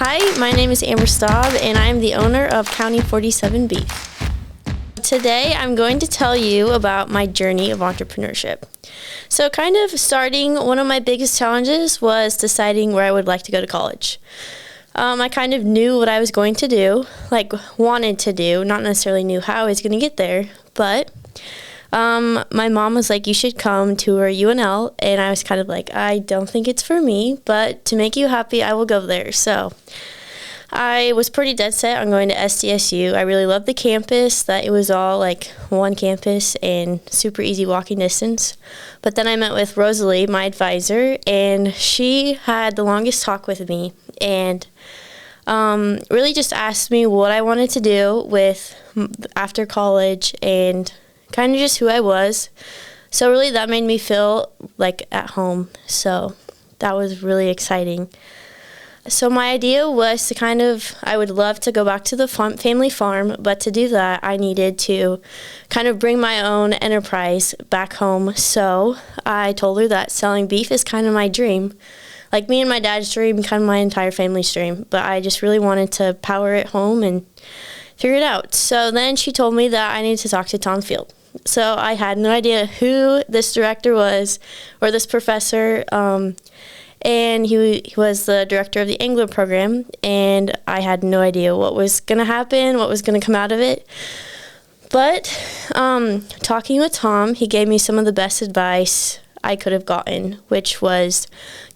Hi, my name is Amber Staab, and I'm the owner of County 47 Beef. Today, I'm going to tell you about my journey of entrepreneurship. So kind of starting, one of my biggest challenges was deciding where I would like to go to college. I kind of knew what I was going to do, wanted to do, not necessarily knew how I was going to get there, but my mom was like, you should come to our UNL, and I was kind of like, I don't think it's for me, but to make you happy, I will go there. So I was pretty dead set on going to SDSU. I really loved the campus, that it was all one campus and super easy walking distance. But then I met with Rosalie, my advisor, and she had the longest talk with me and really just asked me what I wanted to do after college and kind of just who I was. So really that made me feel like at home. So that was really exciting. So my idea was to I would love to go back to the family farm, but to do that, I needed to kind of bring my own enterprise back home. So I told her that selling beef is kind of my dream. Like me and my dad's dream, kind of my entire family's dream. But I just really wanted to power it home and figure it out. So then she told me that I needed to talk to Tom Field. So I had no idea who this director was or this professor. And he was the director of the Engler program, and I had no idea what was going to happen, what was going to come out of it. But talking with Tom, he gave me some of the best advice I could have gotten, which was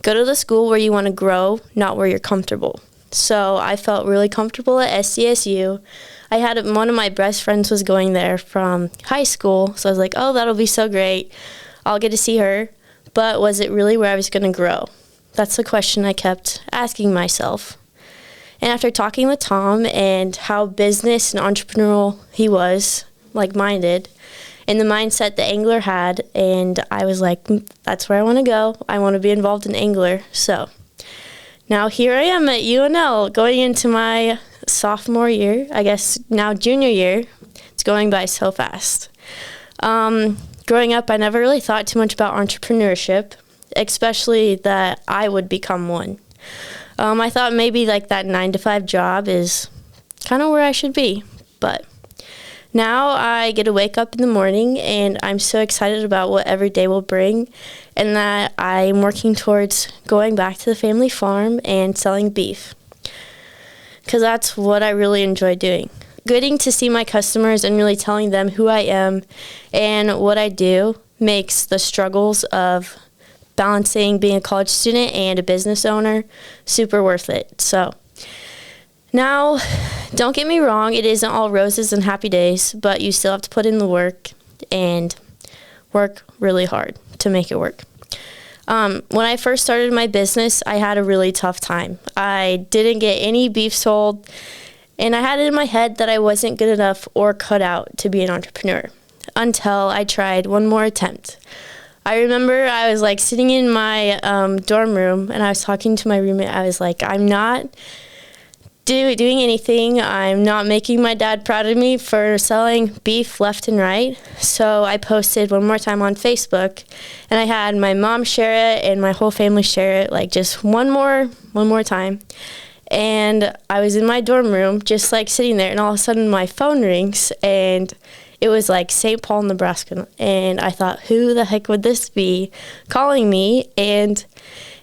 go to the school where you want to grow, not where you're comfortable. So I felt really comfortable at SDSU. I had one of my best friends was going there from high school, so I was like, oh, that'll be so great. I'll get to see her. But was it really where I was going to grow? That's the question I kept asking myself. And after talking with Tom and how business and entrepreneurial he was, like-minded, and the mindset that Engler had, and I was like, that's where I want to go. I want to be involved in Engler. So now here I am at UNL going into my sophomore year, I guess now junior year. It's going by so fast. Growing up, I never really thought too much about entrepreneurship, especially that I would become one. I thought maybe that 9-to-5 job is kind of where I should be. But now I get to wake up in the morning and I'm so excited about what every day will bring, and that I'm working towards going back to the family farm and selling beef, because that's what I really enjoy doing. Getting to see my customers and really telling them who I am and what I do makes the struggles of balancing being a college student and a business owner super worth it. So now, don't get me wrong, it isn't all roses and happy days, but you still have to put in the work and work really hard to make it work. When I first started my business, I had a really tough time. I didn't get any beef sold, and I had it in my head that I wasn't good enough or cut out to be an entrepreneur until I tried one more attempt. I remember I was sitting in my dorm room, and I was talking to my roommate. I was like, I'm not doing anything. I'm not making my dad proud of me for selling beef left and right. So I posted one more time on Facebook, and I had my mom share it and my whole family share it, just one more time. And I was in my dorm room just sitting there, and all of a sudden my phone rings, and it was St. Paul, Nebraska, and I thought, who the heck would this be calling me? And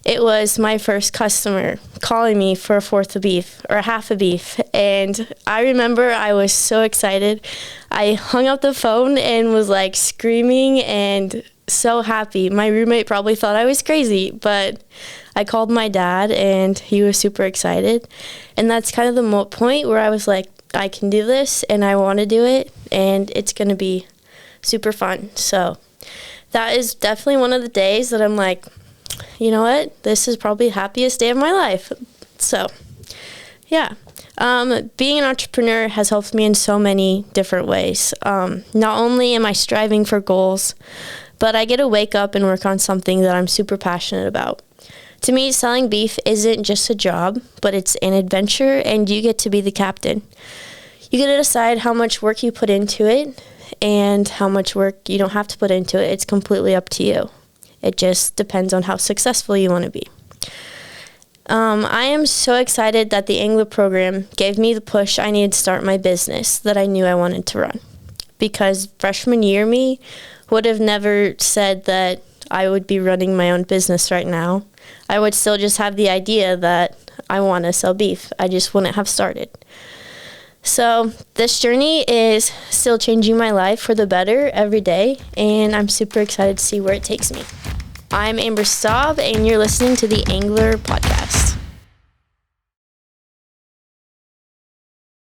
it was my first customer calling me for a fourth of beef or a half a beef. And I remember I was so excited. I hung up the phone and was screaming and so happy. My roommate probably thought I was crazy, but I called my dad and he was super excited. And that's kind of the point where I was like, I can do this and I want to do it, and it's going to be super fun. So that is definitely one of the days that I'm like, you know what, this is probably the happiest day of my life. So yeah, being an entrepreneur has helped me in so many different ways. Not only am I striving for goals, but I get to wake up and work on something that I'm super passionate about. To me, selling beef isn't just a job, but it's an adventure, and you get to be the captain. You get to decide how much work you put into it and how much work you don't have to put into it. It's completely up to you. It just depends on how successful you want to be. I am so excited that the Engler program gave me the push I needed to start my business that I knew I wanted to run. Because freshman year me would have never said that I would be running my own business right now. I would still just have the idea that I want to sell beef. I just wouldn't have started. So this journey is still changing my life for the better every day, and I'm super excited to see where it takes me. I'm Amber Staab, and you're listening to the Engler Podcast.